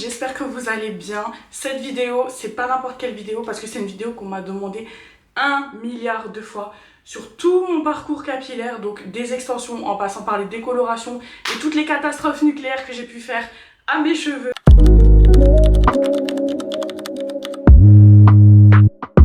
j'espère que vous allez bien. Cette vidéo, c'est pas n'importe quelle vidéo parce que c'est une vidéo qu'on m'a demandé 1 milliard de fois sur tout mon parcours capillaire, donc des extensions en passant par les décolorations et toutes les catastrophes nucléaires que j'ai pu faire à mes cheveux.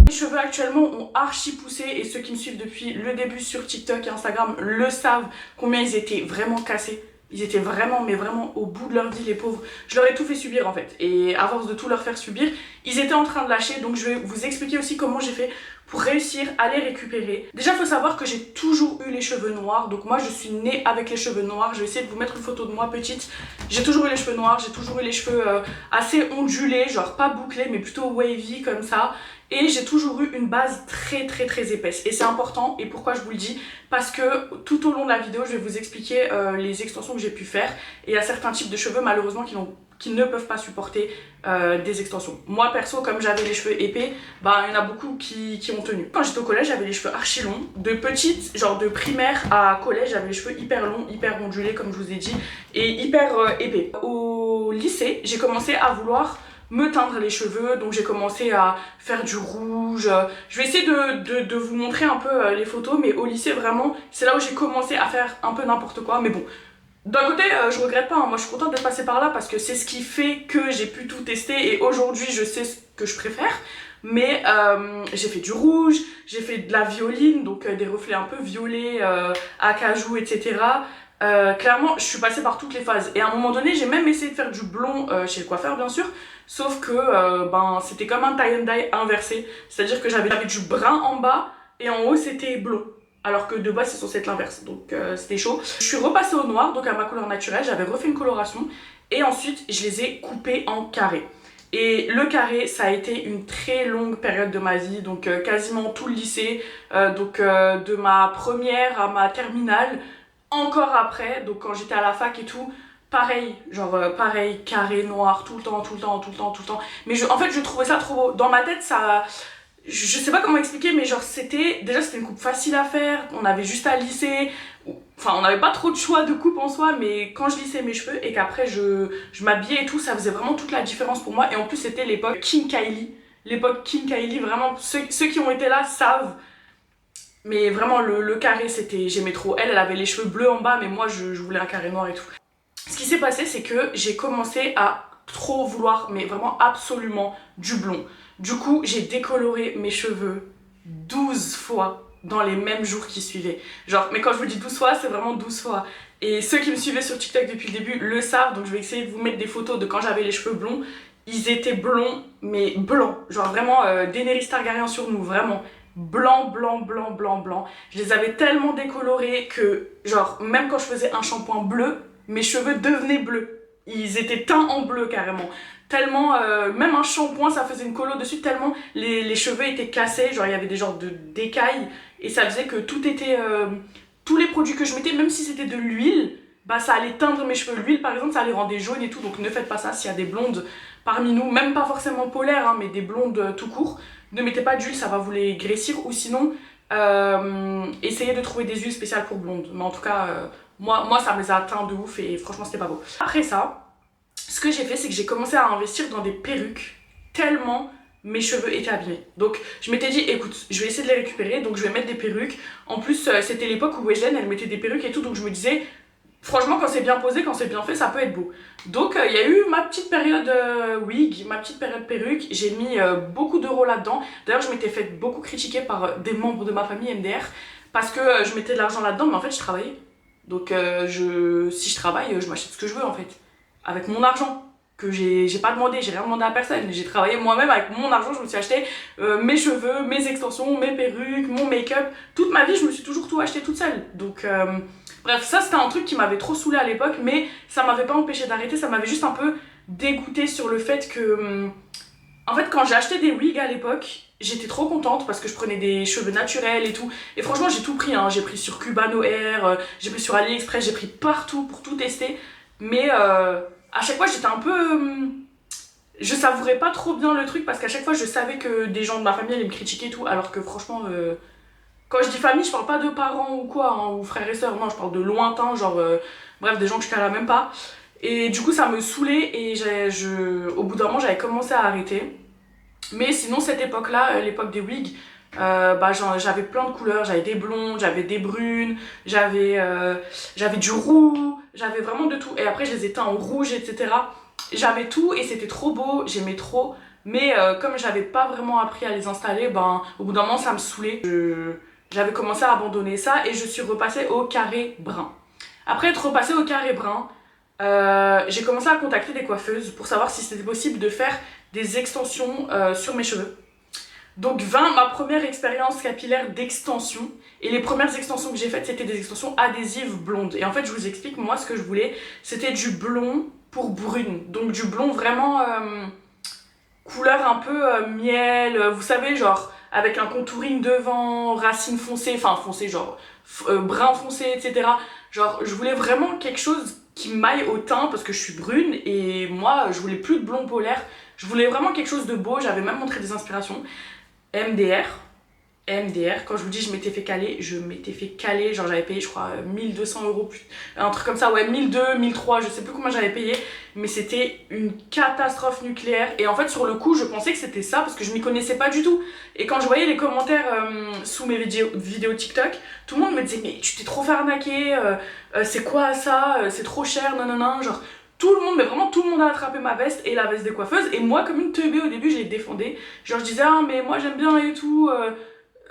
Mes cheveux actuellement ont archi poussé et ceux qui me suivent depuis le début sur TikTok et Instagram le savent combien ils étaient vraiment cassés. Ils étaient vraiment, mais vraiment au bout de leur vie, les pauvres. Je leur ai tout fait subir en fait. Et à force de tout leur faire subir, ils étaient en train de lâcher. Donc je vais vous expliquer aussi comment j'ai fait pour réussir à les récupérer. Déjà, il faut savoir que j'ai toujours eu les cheveux noirs. Donc moi, je suis née avec les cheveux noirs. Je vais essayer de vous mettre une photo de moi petite. J'ai toujours eu les cheveux noirs. J'ai toujours eu les cheveux assez ondulés, genre pas bouclés, mais plutôt wavy comme ça. Et j'ai toujours eu une base très épaisse. Et c'est important. Et pourquoi je vous le dis? Parce que tout au long de la vidéo, je vais vous expliquer les extensions que j'ai pu faire. Et il y a certains types de cheveux, malheureusement, qui ne peuvent pas supporter des extensions. Moi, perso, comme j'avais les cheveux épais, bah, il y en a beaucoup qui ont tenu. Quand j'étais au collège, j'avais les cheveux archi longs. De petite, genre de primaire à collège, j'avais les cheveux hyper longs, hyper ondulés, comme je vous ai dit, et hyper épais. Au lycée, j'ai commencé à vouloir me teindre les cheveux, donc j'ai commencé à faire du rouge. Je vais essayer de vous montrer un peu les photos, mais au lycée vraiment c'est là où j'ai commencé à faire un peu n'importe quoi. Mais bon, d'un côté je regrette pas, hein. Moi je suis contente d'être passée par là parce que c'est ce qui fait que j'ai pu tout tester et aujourd'hui je sais ce que je préfère. Mais j'ai fait du rouge, j'ai fait de la violine, donc des reflets un peu violets, acajou, etc. Clairement je suis passée par toutes les phases et à un moment donné j'ai même essayé de faire du blond chez le coiffeur bien sûr, sauf que c'était comme un tie and dye inversé, c'est à dire que j'avais du brun en bas et en haut c'était blond alors que de base c'est censé être l'inverse, donc c'était chaud. Je suis repassée au noir, donc à ma couleur naturelle, j'avais refait une coloration et ensuite je les ai coupés en carré. Et le carré, ça a été une très longue période de ma vie, donc quasiment tout le lycée, de ma première à ma terminale. Encore après, donc quand j'étais à la fac et tout, pareil, pareil, carré noir, tout le temps. Mais en fait, je trouvais ça trop beau. Dans ma tête, ça... Je sais pas comment expliquer, mais genre c'était une coupe facile à faire, on avait juste à lisser. Enfin, on n'avait pas trop de choix de coupe en soi, mais quand je lissais mes cheveux et qu'après je m'habillais et tout, ça faisait vraiment toute la différence pour moi. Et en plus, c'était l'époque King Kylie. L'époque King Kylie, vraiment, ceux qui ont été là savent. Mais vraiment le carré j'aimais trop. Elle avait les cheveux bleus en bas mais moi je voulais un carré noir et tout. Ce qui s'est passé c'est que j'ai commencé à trop vouloir, mais vraiment absolument, du blond. Du coup j'ai décoloré mes cheveux 12 fois dans les mêmes jours qui suivaient. Genre, mais quand je vous dis 12 fois, c'est vraiment 12 fois. Et ceux qui me suivaient sur TikTok depuis le début le savent, donc je vais essayer de vous mettre des photos de quand j'avais les cheveux blonds. Ils étaient blonds, mais blancs. Genre vraiment Daenerys Targaryen sur nous, vraiment. Blanc. Je les avais tellement décolorés que, genre, même quand je faisais un shampoing bleu, mes cheveux devenaient bleus. Ils étaient teints en bleu carrément. Tellement, même un shampoing, ça faisait une colo dessus, tellement les cheveux étaient cassés. Genre, il y avait des genres d'écailles et ça faisait que tout était... tous les produits que je mettais, même si c'était de l'huile, bah ça allait teindre mes cheveux. L'huile, par exemple, ça les rendait jaunes et tout. Donc ne faites pas ça s'il y a des blondes parmi nous, même pas forcément polaires, hein, mais des blondes tout court. Ne mettez pas d'huile, ça va vous les graissir, ou sinon essayez de trouver des huiles spéciales pour blondes. Mais en tout cas, moi ça me les a atteints de ouf et franchement c'était pas beau. Après ça, ce que j'ai fait, c'est que j'ai commencé à investir dans des perruques tellement mes cheveux étaient abîmés. Donc je m'étais dit, écoute, je vais essayer de les récupérer, donc je vais mettre des perruques. En plus, c'était l'époque où Weshden, elle mettait des perruques et tout, donc je me disais... Franchement, quand c'est bien posé, quand c'est bien fait, ça peut être beau. Donc, il y a eu ma petite période wig, ma petite période perruque. J'ai mis beaucoup d'euros là-dedans. D'ailleurs, je m'étais fait beaucoup critiquer par des membres de ma famille MDR parce que je mettais de l'argent là-dedans, mais en fait, je travaillais. Donc, si je travaille, je m'achète ce que je veux en fait. Avec mon argent. Que j'ai pas demandé, j'ai rien demandé à personne. J'ai travaillé moi-même avec mon argent, je me suis acheté mes cheveux, mes extensions, mes perruques, mon make-up. Toute ma vie, je me suis toujours tout acheté toute seule. Donc... bref, ça c'était un truc qui m'avait trop saoulée à l'époque, mais ça m'avait pas empêché d'arrêter, ça m'avait juste un peu dégoûtée sur le fait que... En fait, quand j'ai acheté des wigs à l'époque, j'étais trop contente parce que je prenais des cheveux naturels et tout. Et franchement, j'ai tout pris, hein. J'ai pris sur Cubano Air, j'ai pris sur AliExpress, j'ai pris partout pour tout tester. Mais à chaque fois, j'étais un peu... je savourais pas trop bien le truc parce qu'à chaque fois, je savais que des gens de ma famille allaient me critiquer et tout, alors que franchement... Quand je dis famille, je parle pas de parents ou quoi, hein, ou frères et sœurs, non, je parle de lointains, genre, bref, des gens que je connais même pas. Et du coup ça me saoulait et au bout d'un moment j'avais commencé à arrêter. Mais sinon cette époque là, l'époque des wigs, j'avais plein de couleurs, j'avais des blondes, j'avais des brunes, j'avais du roux, j'avais vraiment de tout. Et après je les ai teints en rouge, etc. J'avais tout et c'était trop beau, j'aimais trop. Mais comme j'avais pas vraiment appris à les installer, au bout d'un moment ça me saoulait. J'avais commencé à abandonner ça et je suis repassée au carré brun. Après être repassée au carré brun, j'ai commencé à contacter des coiffeuses pour savoir si c'était possible de faire des extensions sur mes cheveux. Donc vint ma première expérience capillaire d'extension. Et les premières extensions que j'ai faites, c'était des extensions adhésives blondes. Et en fait, je vous explique, moi, ce que je voulais, c'était du blond pour brune. Donc du blond vraiment couleur un peu miel, vous savez, genre avec un contouring devant, racine foncée, enfin foncé, genre brun foncé, etc. Genre, je voulais vraiment quelque chose qui m'aille au teint parce que je suis brune et moi, je voulais plus de blond polaire. Je voulais vraiment quelque chose de beau, j'avais même montré des inspirations. MDR, quand je vous dis je m'étais fait caler, genre j'avais payé je crois 1200 €, un truc comme ça, ouais 1200, 1300, je sais plus combien j'avais payé, mais c'était une catastrophe nucléaire et en fait sur le coup je pensais que c'était ça parce que je m'y connaissais pas du tout et quand je voyais les commentaires sous mes vidéos TikTok, tout le monde me disait mais tu t'es trop fait arnaquer, c'est quoi ça, c'est trop cher, non, genre tout le monde, mais vraiment tout le monde a attrapé ma veste et la veste des coiffeuses et moi comme une teubée au début je les défendais, genre je disais ah mais moi j'aime bien et tout,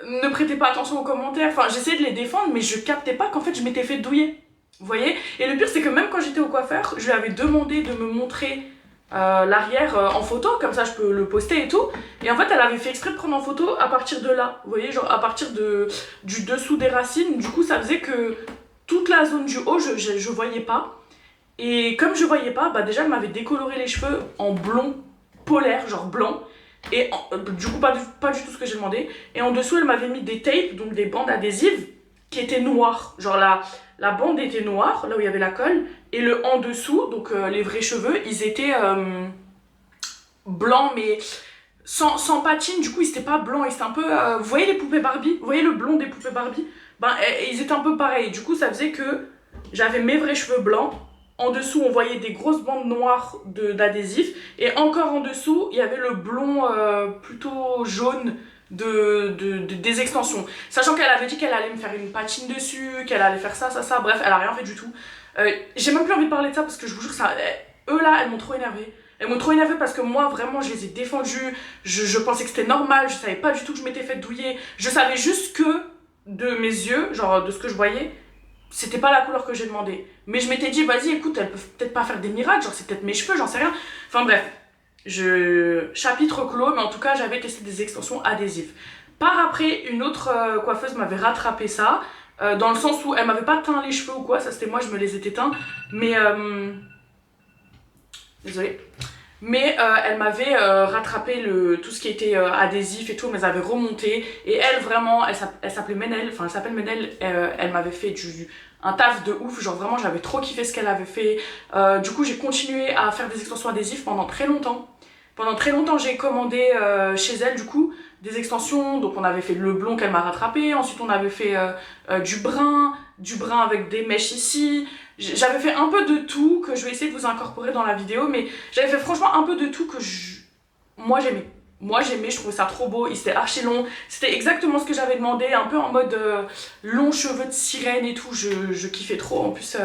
ne prêtez pas attention aux commentaires, enfin j'essayais de les défendre mais je captais pas qu'en fait je m'étais fait douiller, vous voyez. Et le pire c'est que même quand j'étais au coiffeur, je lui avais demandé de me montrer l'arrière en photo, comme ça je peux le poster et tout, et en fait elle avait fait exprès de prendre en photo à partir de là, vous voyez, genre à partir du dessous des racines, du coup ça faisait que toute la zone du haut je voyais pas. Et comme je voyais pas, déjà elle m'avait décoloré les cheveux en blond polaire, genre blanc. Et du coup pas du tout ce que j'ai demandé. Et en dessous elle m'avait mis des tapes, donc des bandes adhésives, qui étaient noires. Genre la bande était noire, là où il y avait la colle. Et le en dessous, donc les vrais cheveux, ils étaient blancs mais sans patine. Du coup ils étaient pas blancs, ils étaient un peu... vous voyez les poupées Barbie? Vous voyez le blond des poupées Barbie? Ils étaient un peu pareils. Du coup ça faisait que j'avais mes vrais cheveux blancs. En dessous, on voyait des grosses bandes noires d'adhésif. Et encore en dessous, il y avait le blond plutôt jaune des extensions. Sachant qu'elle avait dit qu'elle allait me faire une patine dessus, qu'elle allait faire ça. Bref, elle a rien fait du tout. J'ai même plus envie de parler de ça parce que je vous jure, eux là, elles m'ont trop énervée. Elles m'ont trop énervée parce que moi, vraiment, je les ai défendues. Je pensais que c'était normal. Je savais pas du tout que je m'étais fait douiller. Je savais juste que de mes yeux, genre de ce que je voyais, c'était pas la couleur que j'ai demandé. Mais je m'étais dit, vas-y, écoute, elles peuvent peut-être pas faire des miracles, genre c'est peut-être mes cheveux, j'en sais rien. Enfin bref, chapitre clos, mais en tout cas, j'avais testé des extensions adhésives. Par après, une autre coiffeuse m'avait rattrapé ça, dans le sens où elle m'avait pas teint les cheveux ou quoi, ça c'était moi, je me les étais teints, mais... Désolée. Mais elle m'avait rattrapé tout ce qui était adhésif et tout, mais elle avait remonté. Et elle, vraiment, elle s'appelait Menel, enfin elle s'appelle Menel, elle m'avait fait un taf de ouf, genre vraiment j'avais trop kiffé ce qu'elle avait fait. Du coup j'ai continué à faire des extensions adhésives pendant très longtemps. Pendant très longtemps j'ai commandé chez elle du coup des extensions, donc on avait fait le blond qu'elle m'a rattrapé, ensuite on avait fait du brun avec des mèches ici. J'avais fait un peu de tout que je vais essayer de vous incorporer dans la vidéo, mais j'avais fait franchement un peu de tout que moi j'aimais. Moi j'aimais, je trouvais ça trop beau, il c'était archi long, c'était exactement ce que j'avais demandé, un peu en mode long cheveux de sirène et tout, je kiffais trop. En plus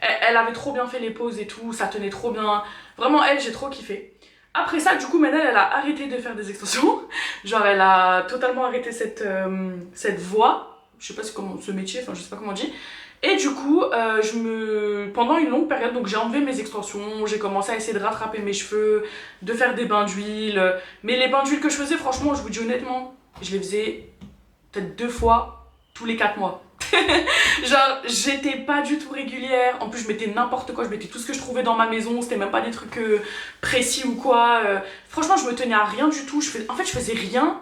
elle avait trop bien fait les poses et tout, ça tenait trop bien, vraiment elle j'ai trop kiffé. Après ça du coup maintenant elle a arrêté de faire des extensions, genre elle a totalement arrêté cette voie, je sais pas comment ce métier, enfin je sais pas comment on dit. Et du coup, pendant une longue période, donc j'ai enlevé mes extensions, j'ai commencé à essayer de rattraper mes cheveux, de faire des bains d'huile. Mais les bains d'huile que je faisais, franchement, je vous dis honnêtement, je les faisais peut-être 2 fois tous les 4 mois. Genre, j'étais pas du tout régulière. En plus, je mettais n'importe quoi, je mettais tout ce que je trouvais dans ma maison, c'était même pas des trucs précis ou quoi. Franchement, je me tenais à rien du tout. En fait, je faisais rien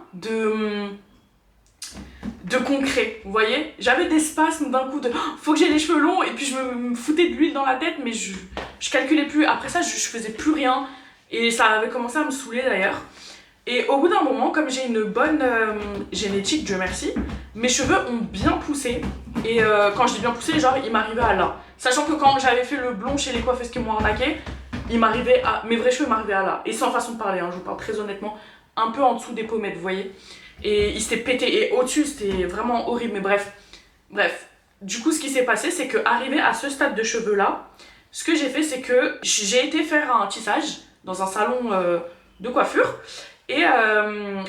de concret, vous voyez. J'avais des spasmes d'un coup de faut que j'ai les cheveux longs et puis je me foutais de l'huile dans la tête mais je calculais plus. Après ça je faisais plus rien et ça avait commencé à me saouler d'ailleurs. Et au bout d'un moment, comme j'ai une bonne génétique, Dieu merci, mes cheveux ont bien poussé. Et quand je dis bien poussé, genre ils m'arrivaient à là. Sachant que quand j'avais fait le blond chez les coiffeuses qui m'ont arnaqué, mes vrais cheveux m'arrivaient à là. Et sans façon de parler, hein, je vous parle très honnêtement, un peu en dessous des pommettes, vous voyez. Et ils s'étaient pétés. Et au-dessus, c'était vraiment horrible. Mais bref. Du coup, ce qui s'est passé, c'est qu'arrivé à ce stade de cheveux là, ce que j'ai fait, c'est que j'ai été faire un tissage dans un salon de coiffure. Et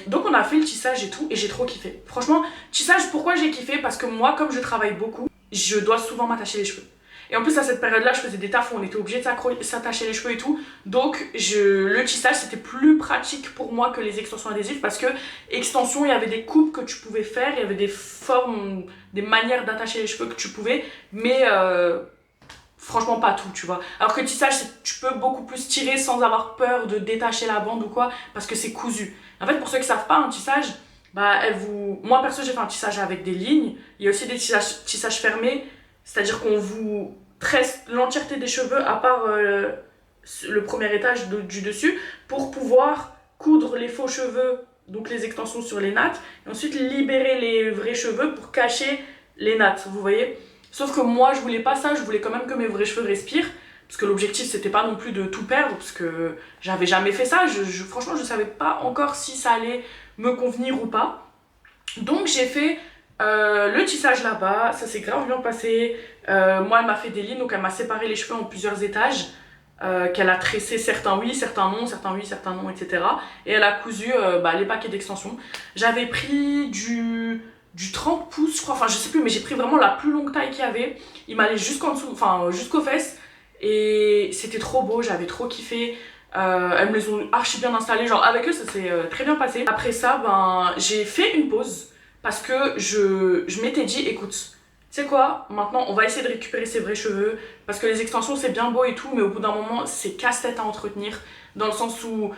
donc on a fait le tissage et tout, et j'ai trop kiffé. Franchement, tissage, pourquoi j'ai kiffé? Parce que moi, comme je travaille beaucoup, je dois souvent m'attacher les cheveux. Et en plus, à cette période-là, je faisais des tafs où on était obligé de s'attacher les cheveux et tout. Donc le tissage, c'était plus pratique pour moi que les extensions adhésives, parce que extension, il y avait des coupes que tu pouvais faire, il y avait des formes, des manières d'attacher les cheveux que tu pouvais, mais franchement pas tout, tu vois. Alors que tissage, tu peux beaucoup plus tirer sans avoir peur de détacher la bande ou quoi, parce que c'est cousu. En fait, pour ceux qui savent pas, un tissage, bah moi perso, j'ai fait un tissage avec des lignes. Il y a aussi des tissages fermés, c'est-à-dire qu'on vous tresse l'entièreté des cheveux à part le premier étage du dessus, pour pouvoir coudre les faux cheveux, donc les extensions sur les nattes, et ensuite libérer les vrais cheveux pour cacher les nattes, vous voyez. Sauf que moi, je voulais pas ça, je voulais quand même que mes vrais cheveux respirent. Parce que l'objectif, c'était pas non plus de tout perdre, parce que j'avais jamais fait ça. Franchement, je savais pas encore si ça allait me convenir ou pas. Donc, j'ai fait le tissage là-bas, ça s'est grave bien passé. Moi, elle m'a fait des lignes, donc elle m'a séparé les cheveux en plusieurs étages. Qu'elle a tressé certains oui, certains non, certains oui, certains non, etc. Et elle a cousu les paquets d'extensions. J'avais pris du 30 pouces, je crois, enfin je sais plus, mais j'ai pris vraiment la plus longue taille qu'il y avait. Il m'allait jusqu'en dessous, enfin jusqu'aux fesses. Et c'était trop beau, j'avais trop kiffé. Elles me les ont archi bien installés, genre avec eux ça s'est très bien passé. Après ça, j'ai fait une pause parce que je m'étais dit, écoute, tu sais quoi, maintenant on va essayer de récupérer ses vrais cheveux, parce que les extensions c'est bien beau et tout, mais au bout d'un moment c'est casse-tête à entretenir, dans le sens où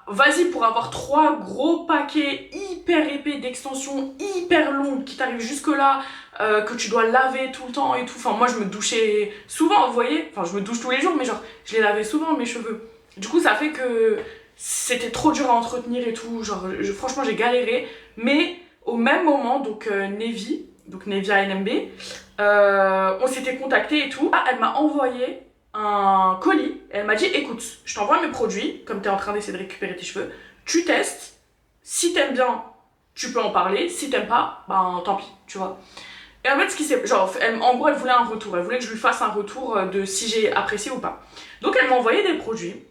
vas-y, pour avoir 3 gros paquets hyper épais d'extensions hyper longues qui t'arrivent jusque là, que tu dois laver tout le temps et tout. Enfin, moi je me douchais souvent, vous voyez. Enfin, je me douche tous les jours, mais genre, je les lavais souvent mes cheveux. Du coup, ça fait que c'était trop dur à entretenir et tout. Genre, franchement, j'ai galéré. Mais au même moment, donc Nevia NMB, on s'était contacté et tout. Elle m'a envoyé un colis, et elle m'a dit, écoute, je t'envoie mes produits, comme tu es en train d'essayer de récupérer tes cheveux, tu testes, si t'aimes bien, tu peux en parler, si t'aimes pas, tant pis, tu vois. Et en fait, ce qui s'est... Genre, en gros, elle voulait un retour, elle voulait que je lui fasse un retour de si j'ai apprécié ou pas. Donc elle m'a envoyé des produits,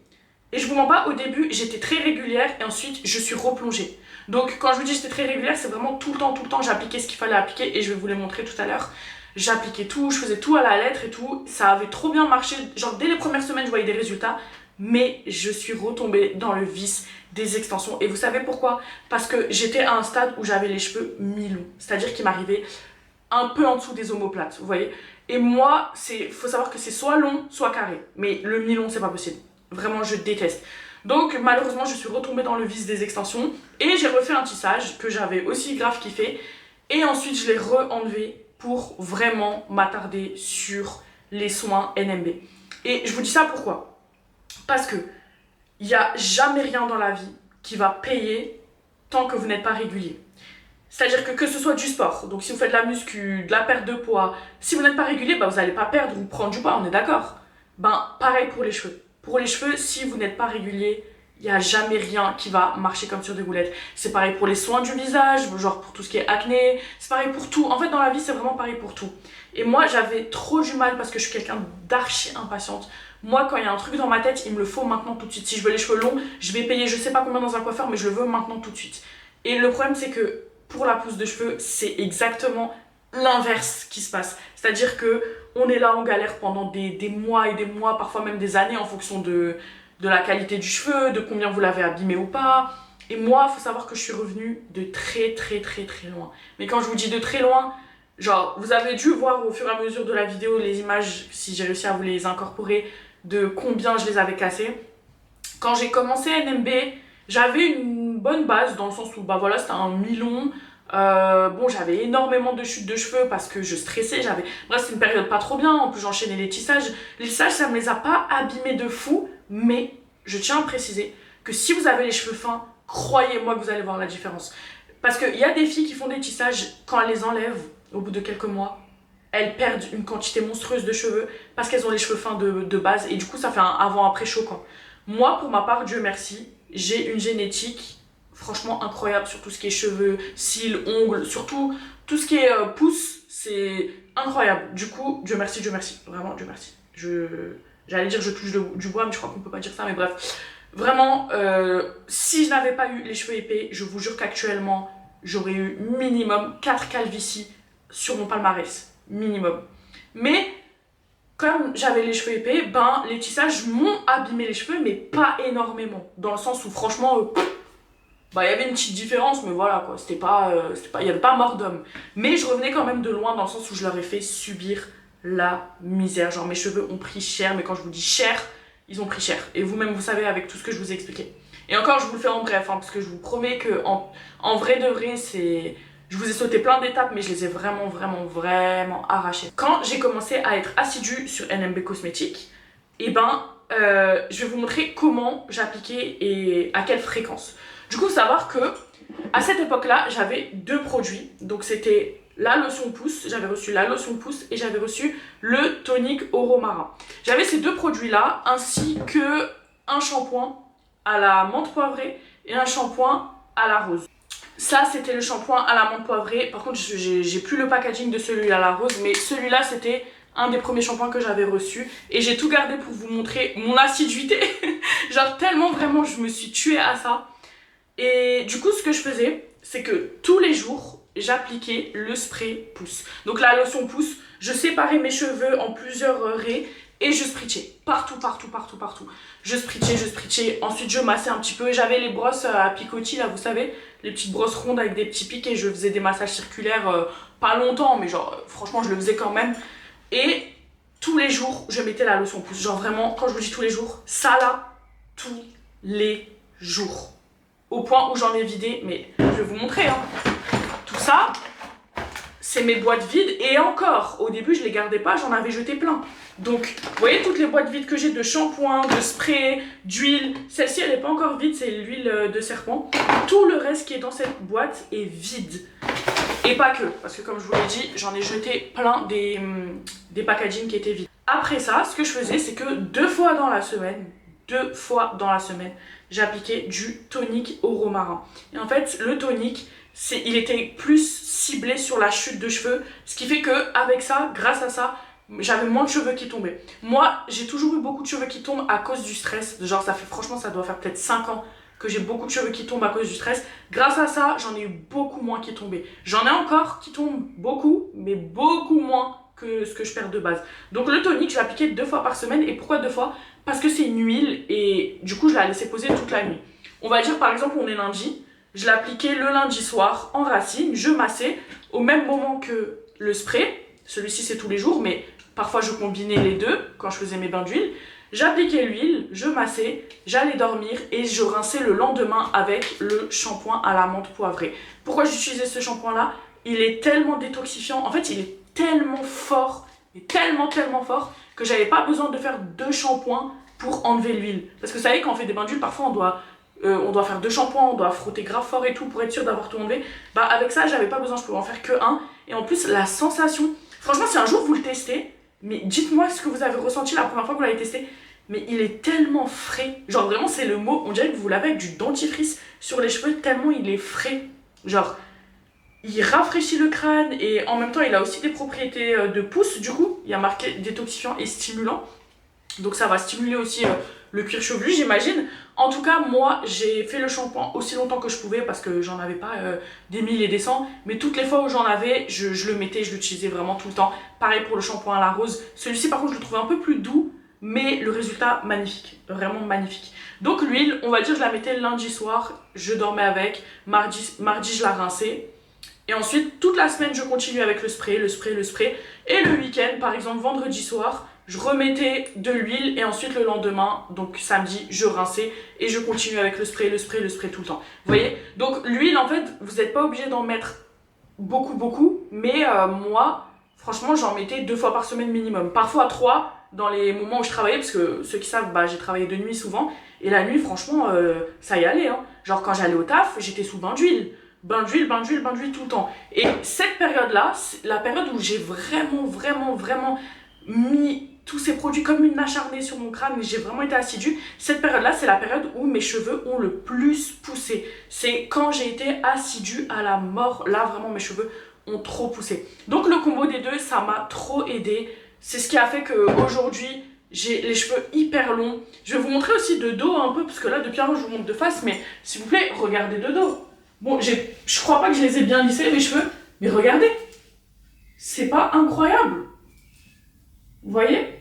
et je vous mens pas, au début, j'étais très régulière, et ensuite, je suis replongée. Donc quand je vous dis j'étais très régulière, c'est vraiment tout le temps, j'appliquais ce qu'il fallait appliquer, et je vais vous les montrer tout à l'heure. J'appliquais tout, je faisais tout à la lettre et tout. Ça avait trop bien marché. Genre, dès les premières semaines, je voyais des résultats. Mais je suis retombée dans le vice des extensions. Et vous savez pourquoi? Parce que j'étais à un stade où j'avais les cheveux mi-longs. C'est-à-dire qu'ils m'arrivaient un peu en dessous des omoplates, vous voyez? Et moi, faut savoir que c'est soit long, soit carré. Mais le mi-long, c'est pas possible. Vraiment, je déteste. Donc, malheureusement, je suis retombée dans le vice des extensions. Et j'ai refait un tissage que j'avais aussi grave kiffé. Et ensuite, je l'ai re-enlevé pour vraiment m'attarder sur les soins NMB. Et je vous dis ça pourquoi? Parce que il n'y a jamais rien dans la vie qui va payer tant que vous n'êtes pas régulier. C'est-à-dire que ce soit du sport, donc si vous faites de la muscu, de la perte de poids, si vous n'êtes pas régulier, vous n'allez pas perdre ou prendre du poids, on est d'accord. Pareil pour les cheveux. Pour les cheveux, si vous n'êtes pas régulier, il n'y a jamais rien qui va marcher comme sur des goulettes. C'est pareil pour les soins du visage, genre pour tout ce qui est acné, c'est pareil pour tout. En fait, dans la vie, c'est vraiment pareil pour tout. Et moi, j'avais trop du mal parce que je suis quelqu'un d'archi impatiente. Moi, quand il y a un truc dans ma tête, il me le faut maintenant tout de suite. Si je veux les cheveux longs, je vais payer je sais pas combien dans un coiffeur, mais je le veux maintenant tout de suite. Et le problème, c'est que pour la pousse de cheveux, c'est exactement l'inverse qui se passe. C'est-à-dire que on est là en galère pendant des mois et des mois, parfois même des années en fonction de la qualité du cheveu, de combien vous l'avez abîmé ou pas. Et moi, il faut savoir que je suis revenue de très loin. Mais quand je vous dis de très loin, genre, vous avez dû voir au fur et à mesure de la vidéo les images, si j'ai réussi à vous les incorporer, de combien je les avais cassées. Quand j'ai commencé NMB, j'avais une bonne base dans le sens où, voilà, c'était un mi-long. J'avais énormément de chutes de cheveux parce que je stressais, bref, c'était une période pas trop bien, en plus j'enchaînais les tissages. Les tissages, ça me les a pas abîmés de fou, mais je tiens à préciser que si vous avez les cheveux fins, croyez-moi que vous allez voir la différence. Parce qu'il y a des filles qui font des tissages, quand elles les enlèvent, au bout de quelques mois, elles perdent une quantité monstrueuse de cheveux parce qu'elles ont les cheveux fins de base et du coup ça fait un avant-après choquant. Moi, pour ma part, Dieu merci, j'ai une génétique franchement incroyable sur tout ce qui est cheveux, cils, ongles, surtout tout ce qui est pouce, c'est incroyable. Du coup, Dieu merci, vraiment Dieu merci. J'allais dire je touche du bois, mais je crois qu'on peut pas dire ça, mais bref. Vraiment, si je n'avais pas eu les cheveux épais, je vous jure qu'actuellement, j'aurais eu minimum 4 calvities sur mon palmarès. Minimum. Mais comme j'avais les cheveux épais, ben les tissages m'ont abîmé les cheveux, mais pas énormément. Dans le sens où franchement, bah il y avait une petite différence, mais voilà quoi, il n'y avait pas mort d'homme. Mais je revenais quand même de loin dans le sens où je leur ai fait subir la misère. Genre mes cheveux ont pris cher, mais quand je vous dis cher, ils ont pris cher. Et vous-même vous savez avec tout ce que je vous ai expliqué. Et encore je vous le fais en bref, hein, parce que je vous promets que en vrai de vrai c'est... Je vous ai sauté plein d'étapes, mais je les ai vraiment arrachées. Quand j'ai commencé à être assidue sur NMB Cosmétiques, et je vais vous montrer comment j'appliquais et à quelle fréquence. Du coup, faut savoir que à cette époque-là, j'avais 2 produits. Donc c'était la lotion pouce, j'avais reçu la lotion pouce et j'avais reçu le tonique au romarin. J'avais ces 2 produits-là, ainsi que un shampoing à la menthe poivrée et un shampoing à la rose. Ça, c'était le shampoing à la menthe poivrée. Par contre, j'ai plus le packaging de celui-là à la rose, mais celui-là, c'était un des premiers shampoings que j'avais reçu. Et j'ai tout gardé pour vous montrer mon assiduité. Genre, tellement vraiment, je me suis tuée à ça. Et du coup, ce que je faisais, c'est que tous les jours, j'appliquais le spray pouce. Donc la lotion pouce, je séparais mes cheveux en plusieurs raies et je spritchais partout. Je spritchais, ensuite je massais un petit peu. J'avais les brosses à picotis là, vous savez, les petites brosses rondes avec des petits pics et je faisais des massages circulaires, pas longtemps, mais genre franchement je le faisais quand même. Et tous les jours, je mettais la lotion pouce. Genre vraiment, quand je vous dis tous les jours, ça là, tous les jours. Au point où j'en ai vidé, mais je vais vous montrer, hein. Tout ça, c'est mes boîtes vides et encore, au début je les gardais pas, j'en avais jeté plein. Donc, vous voyez toutes les boîtes vides que j'ai de shampoing, de spray, d'huile. Celle-ci, elle n'est pas encore vide, c'est l'huile de serpent. Tout le reste qui est dans cette boîte est vide. Et pas que, parce que comme je vous l'ai dit, j'en ai jeté plein des packaging qui étaient vides. Après ça, ce que je faisais, c'est que 2 fois dans la semaine, j'appliquais du tonique au romarin. Et en fait, le tonique, il était plus ciblé sur la chute de cheveux, ce qui fait que avec ça, grâce à ça, j'avais moins de cheveux qui tombaient. Moi, j'ai toujours eu beaucoup de cheveux qui tombent à cause du stress. Genre, franchement, ça doit faire peut-être 5 ans que j'ai beaucoup de cheveux qui tombent à cause du stress. Grâce à ça, j'en ai eu beaucoup moins qui tombaient. J'en ai encore qui tombent beaucoup, mais beaucoup moins que ce que je perds de base. Donc le tonique, je l'appliquais 2 fois par semaine. Et pourquoi 2 fois? Parce que c'est une huile et du coup, je la laissais poser toute la nuit. On va dire, par exemple, on est lundi. Je l'appliquais le lundi soir en racine. Je massais au même moment que le spray. Celui-ci, c'est tous les jours, mais parfois, je combinais les deux quand je faisais mes bains d'huile. J'appliquais l'huile, je massais, j'allais dormir et je rinçais le lendemain avec le shampoing à la menthe poivrée. Pourquoi j'utilisais ce shampoing-là? Il est tellement détoxifiant. En fait, il est tellement fort, fort que j'avais pas besoin de faire 2 shampoings pour enlever l'huile. Parce que vous savez, quand on fait des bains d'huile, parfois on doit faire 2 shampoings, on doit frotter grave fort et tout pour être sûr d'avoir tout enlevé. Bah avec ça, j'avais pas besoin, je pouvais en faire que 1. Et en plus, la sensation, franchement, si un jour vous le testez, mais dites-moi ce que vous avez ressenti la première fois que vous l'avez testé. Mais il est tellement frais. Genre vraiment, c'est le mot, on dirait que vous l'avez avec du dentifrice sur les cheveux tellement il est frais. Genre, il rafraîchit le crâne et en même temps, il a aussi des propriétés de pouce. Du coup, il y a marqué détoxifiant et stimulant. Donc ça va stimuler aussi le cuir chevelu, j'imagine. En tout cas, moi, j'ai fait le shampoing aussi longtemps que je pouvais parce que j'en avais pas des 1000 et des 100. Mais toutes les fois où j'en avais, je le mettais, je l'utilisais vraiment tout le temps. Pareil pour le shampoing à la rose. Celui-ci, par contre, je le trouvais un peu plus doux. Mais le résultat, magnifique. Vraiment magnifique. Donc l'huile, on va dire, je la mettais le lundi soir. Je dormais avec. Mardi, je la rinçais. Et ensuite, toute la semaine, je continue avec le spray. Et le week-end, par exemple, vendredi soir, je remettais de l'huile. Et ensuite, le lendemain, donc samedi, je rinçais. Et je continue avec le spray tout le temps. Vous voyez? Donc l'huile, en fait, vous n'êtes pas obligé d'en mettre beaucoup. Mais moi, franchement, j'en mettais 2 fois par semaine minimum. Parfois 3. dans les moments où je travaillais, parce que ceux qui savent, bah, j'ai travaillé de nuit souvent, et la nuit, franchement, ça y allait, hein. Genre, quand j'allais au taf, j'étais sous bain d'huile. Bain d'huile, bain d'huile, bain d'huile tout le temps. Et cette période-là, c'est la période où j'ai vraiment mis tous ces produits comme une acharnée sur mon crâne, et j'ai vraiment été assidue. Cette période-là, c'est la période où mes cheveux ont le plus poussé. C'est quand j'ai été assidue à la mort. Là, vraiment, mes cheveux ont trop poussé. Donc, le combo des deux, ça m'a trop aidé. C'est ce qui a fait qu'aujourd'hui, j'ai les cheveux hyper longs. Je vais vous montrer aussi de dos un peu, parce que là, depuis avant, je vous montre de face, mais s'il vous plaît, regardez de dos. Bon, je crois pas que je les ai bien lissés, mes cheveux, mais regardez. C'est pas incroyable. Vous voyez?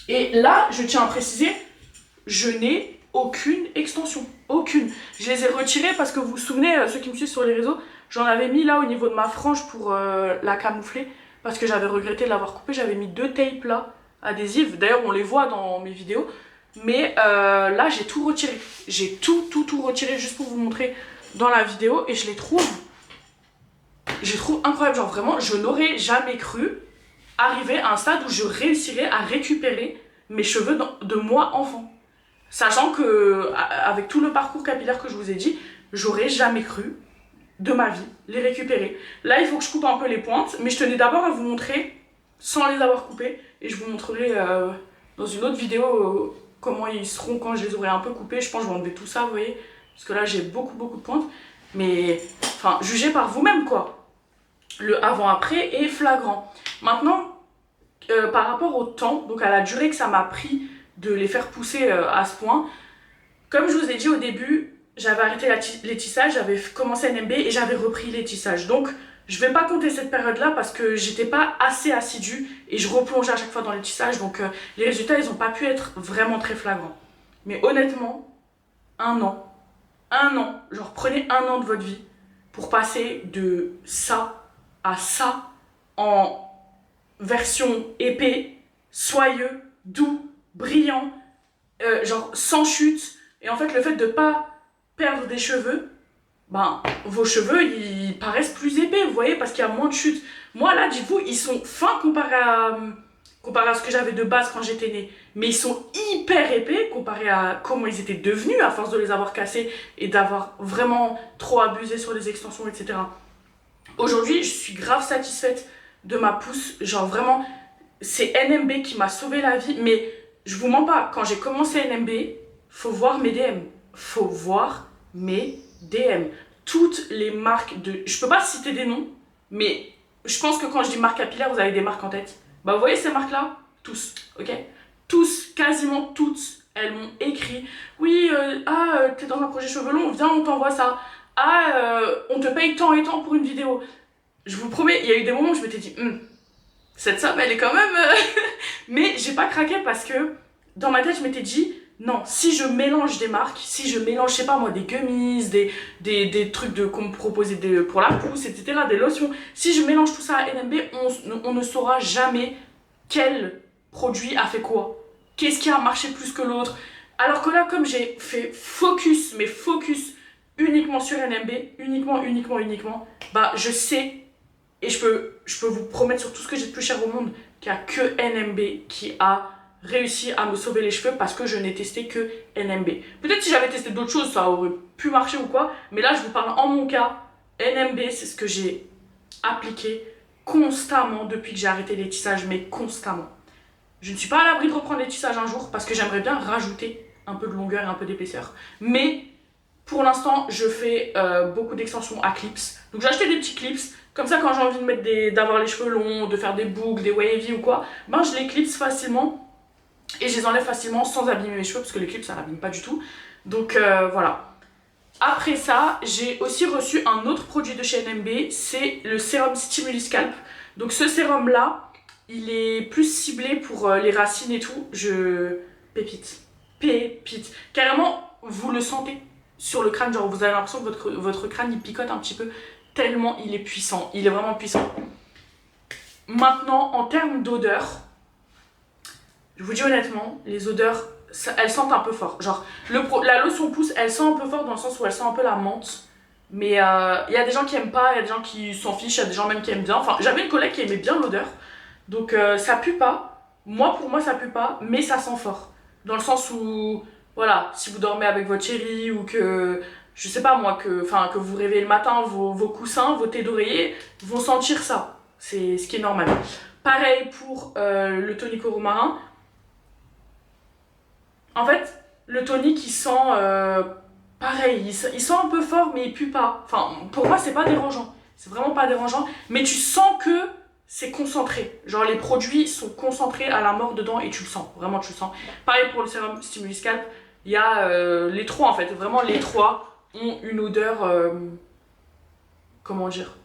Et là, je tiens à préciser, je n'ai aucune extension. Aucune. Je les ai retirées parce que vous vous souvenez, ceux qui me suivent sur les réseaux, j'en avais mis là au niveau de ma frange pour la camoufler. Parce que j'avais regretté de l'avoir coupée. J'avais mis 2 tapes là, adhésives. D'ailleurs, on les voit dans mes vidéos. Mais là, j'ai tout retiré. J'ai tout retiré juste pour vous montrer dans la vidéo. Et je les trouve incroyables. Genre vraiment, je n'aurais jamais cru arriver à un stade où je réussirais à récupérer mes cheveux de moi enfant. Sachant que, avec tout le parcours capillaire que je vous ai dit, j'aurais jamais cru de ma vie les récupérer. Là, il faut que je coupe un peu les pointes, mais je tenais d'abord à vous montrer sans les avoir coupées. Et je vous montrerai dans une autre vidéo comment ils seront quand je les aurai un peu coupés. Je pense que je vais enlever tout ça, vous voyez. Parce que là, j'ai beaucoup de pointes. Mais, enfin, jugez par vous-même, quoi. Le avant-après est flagrant. Maintenant, par rapport au temps, donc à la durée que ça m'a pris de les faire pousser à ce point, comme je vous ai dit au début, j'avais arrêté les tissages, j'avais commencé NMB et j'avais repris les tissages. Donc, je vais pas compter cette période-là parce que j'étais pas assez assidue et je replongeais à chaque fois dans les tissages. Donc, les résultats, ils ont pas pu être vraiment très flagrants. Mais honnêtement, un an, genre prenez un an de votre vie pour passer de ça à ça en version épais, soyeux, doux, brillant, genre sans chute. Et en fait, le fait de pas perdre des cheveux, ben, vos cheveux, ils paraissent plus épais, vous voyez, parce qu'il y a moins de chute. Moi, là, dites-vous, ils sont fins comparé à ce que j'avais de base quand j'étais née. Mais ils sont hyper épais comparé à comment ils étaient devenus à force de les avoir cassés et d'avoir vraiment trop abusé sur les extensions, etc. Aujourd'hui, je suis grave satisfaite de ma pousse. Genre vraiment, c'est NMB qui m'a sauvé la vie. Mais je vous mens pas, quand j'ai commencé NMB, faut voir mes DM. Faut voir mes DM. Toutes les marques de... Je peux pas citer des noms, mais je pense que quand je dis marque capillaire, vous avez des marques en tête. Bah vous voyez ces marques-là? Tous, ok? Tous, quasiment toutes, elles m'ont écrit. Oui, t'es dans un projet cheveux longs, viens, on t'envoie ça. On te paye tant et tant pour une vidéo. Je vous promets, il y a eu des moments où je m'étais dit, cette somme, elle est quand même... Mais j'ai pas craqué parce que dans ma tête, je m'étais dit, non, si je mélange des marques, si je mélange, je sais pas moi, des gummies, des trucs qu'on me proposait pour la pousse, etc., des lotions, si je mélange tout ça à NMB, on ne saura jamais quel produit a fait quoi. Qu'est-ce qui a marché plus que l'autre. Alors que là, comme j'ai fait focus, mais focus uniquement sur NMB, uniquement, bah je sais, et je peux vous promettre sur tout ce que j'ai de plus cher au monde, qu'il n'y a que NMB qui a réussi à me sauver les cheveux parce que je n'ai testé que NMB. Peut-être si j'avais testé d'autres choses, ça aurait pu marcher ou quoi, mais là je vous parle en mon cas, NMB c'est ce que j'ai appliqué constamment depuis que j'ai arrêté les tissages, mais constamment. Je ne suis pas à l'abri de reprendre les tissages un jour parce que j'aimerais bien rajouter un peu de longueur et un peu d'épaisseur. Mais pour l'instant, je fais beaucoup d'extensions à clips. Donc j'ai acheté des petits clips. Comme ça, quand j'ai envie de mettre d'avoir les cheveux longs, de faire des boucles, des wavy ou quoi, ben je les clips facilement. Et je les enlève facilement sans abîmer mes cheveux parce que les clips ça n'abîme pas du tout. Donc voilà. Après ça, j'ai aussi reçu un autre produit de chez NMB. C'est le sérum Stimuli Scalp. Donc ce sérum là, il est plus ciblé pour les racines et tout. Pépite. Carrément, vous le sentez sur le crâne. Genre vous avez l'impression que votre crâne il picote un petit peu. Tellement il est puissant. Il est vraiment puissant. Maintenant, en termes d'odeur, je vous dis honnêtement, les odeurs, elles sentent un peu fort. Genre, la lotion pousse, elle sent un peu fort dans le sens où elle sent un peu la menthe. Mais il y a des gens qui aiment pas, il y a des gens qui s'en fichent, il y a des gens même qui aiment bien. Enfin, j'avais une collègue qui aimait bien l'odeur. Donc ça pue pas. Moi, pour moi, ça pue pas, mais ça sent fort. Dans le sens où, voilà, si vous dormez avec votre chérie ou que, je sais pas moi, que vous réveillez le matin, vos coussins, vos têtes d'oreiller vont sentir ça. C'est ce qui est normal. Pareil pour le tonic au romarin. En fait, le tonic, il sent pareil, il sent un peu fort, mais il pue pas. Enfin, pour moi, c'est pas dérangeant. C'est vraiment pas dérangeant. Mais tu sens que c'est concentré. Genre, les produits sont concentrés à la mort dedans et tu le sens. Vraiment, tu le sens. Pareil pour le sérum Stimulus Scalp. Il y a les trois, en fait. Vraiment, les trois ont une odeur... comment dire,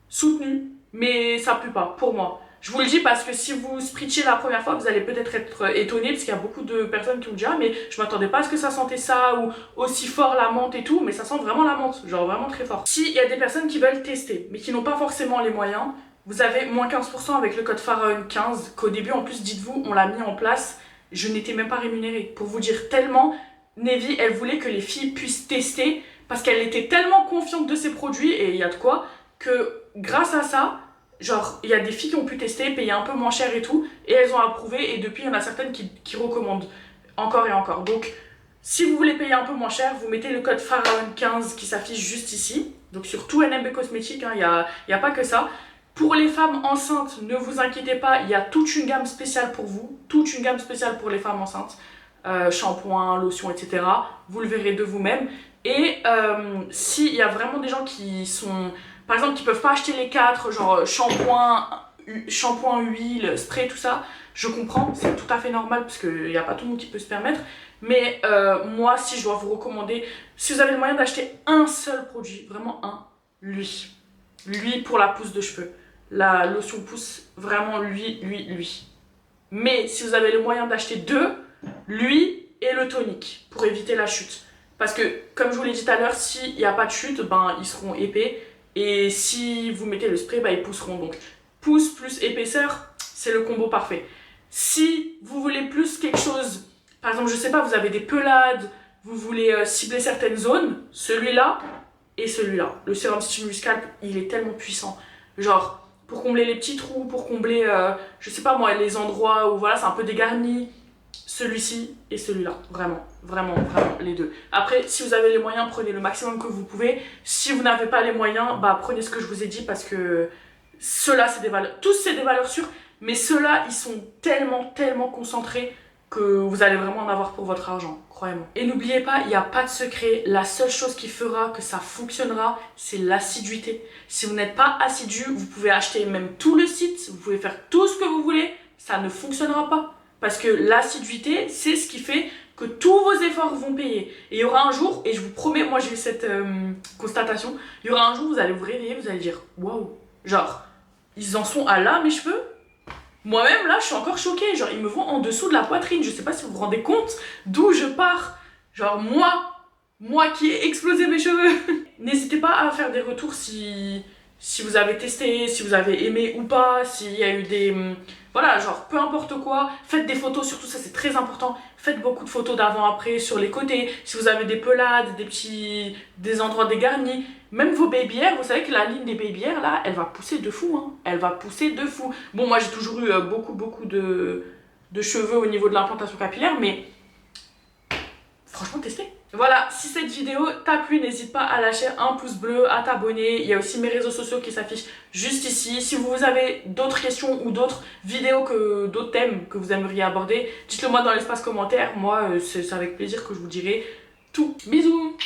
soutenue, mais ça pue pas, pour moi. Je vous le dis parce que si vous spritchez la première fois, vous allez peut-être être étonné parce qu'il y a beaucoup de personnes qui me disent ah mais je m'attendais pas à ce que ça sentait ça ou aussi fort la menthe et tout, mais ça sent vraiment la menthe, genre vraiment très fort. S'il y a des personnes qui veulent tester mais qui n'ont pas forcément les moyens, vous avez moins 15% avec le code Pharaon15 qu'au début en plus dites-vous on l'a mis en place, je n'étais même pas rémunérée. Pour vous dire tellement, Nevi elle voulait que les filles puissent tester parce qu'elle était tellement confiante de ses produits et il y a de quoi que grâce à ça, genre, il y a des filles qui ont pu tester, payer un peu moins cher et tout, et elles ont approuvé, et depuis, il y en a certaines qui recommandent encore et encore. Donc, si vous voulez payer un peu moins cher, vous mettez le code Pharaon15 qui s'affiche juste ici. Donc, sur tout NMB Cosmétique, il n'y a pas que ça. Pour les femmes enceintes, ne vous inquiétez pas, il y a toute une gamme spéciale pour vous, toute une gamme spéciale pour les femmes enceintes. Shampoing, lotion, etc. Vous le verrez de vous-même. Et s'il y a vraiment des gens qui sont... Par exemple, qui peuvent pas acheter les quatre, genre shampoing, huile, spray, tout ça, je comprends, c'est tout à fait normal parce qu'il n'y a pas tout le monde qui peut se permettre. Mais moi, si je dois vous recommander, si vous avez le moyen d'acheter un seul produit, vraiment un, lui. Lui pour la pousse de cheveux. La lotion pousse, vraiment lui. Mais si vous avez le moyen d'acheter deux, lui et le tonique pour éviter la chute. Parce que, comme je vous l'ai dit tout à l'heure, s'il n'y a pas de chute, ben ils seront épais. Et si vous mettez le spray, bah, ils pousseront. Donc, pousse plus épaisseur, c'est le combo parfait. Si vous voulez plus quelque chose, par exemple, je sais pas, vous avez des pelades, vous voulez cibler certaines zones, celui-là et celui-là. Le sérum Stimulus Scalp, il est tellement puissant. Genre, pour combler les petits trous, pour combler, je sais pas moi, les endroits où voilà, c'est un peu dégarni. Celui-ci et celui-là, vraiment, les deux. Après, si vous avez les moyens, prenez le maximum que vous pouvez. Si vous n'avez pas les moyens, bah prenez ce que je vous ai dit parce que ceux-là, c'est des valeurs, tous c'est des valeurs sûres, mais ceux-là, ils sont tellement concentrés que vous allez vraiment en avoir pour votre argent, croyez-moi. Et n'oubliez pas, il n'y a pas de secret, la seule chose qui fera que ça fonctionnera, c'est l'assiduité. Si vous n'êtes pas assidu, vous pouvez acheter même tout le site, vous pouvez faire tout ce que vous voulez, ça ne fonctionnera pas. Parce que l'assiduité, c'est ce qui fait que tous vos efforts vont payer. Et il y aura un jour, et je vous promets, moi j'ai eu cette constatation, il y aura un jour, vous allez vous réveiller, vous allez dire waouh, genre, ils en sont à là mes cheveux. Moi-même, là, je suis encore choquée. Genre, ils me vont en dessous de la poitrine. Je sais pas si vous vous rendez compte d'où je pars. Genre, moi qui ai explosé mes cheveux. N'hésitez pas à faire des retours si vous avez testé, si vous avez aimé ou pas, s'il y a eu des... Voilà, genre, peu importe quoi. Faites des photos, surtout ça, c'est très important. Faites beaucoup de photos d'avant-après sur les côtés. Si vous avez des pelades, des endroits dégarnis. Même vos baby hairs, vous savez que la ligne des baby hairs, là, elle va pousser de fou, hein. Elle va pousser de fou. Bon, moi, j'ai toujours eu beaucoup de cheveux au niveau de l'implantation capillaire, mais franchement, testez. Voilà, si cette vidéo t'a plu, n'hésite pas à lâcher un pouce bleu, à t'abonner. Il y a aussi mes réseaux sociaux qui s'affichent juste ici. Si vous avez d'autres questions ou d'autres vidéos, d'autres thèmes que vous aimeriez aborder, dites-le moi dans l'espace commentaire. Moi, c'est avec plaisir que je vous dirai tout. Bisous!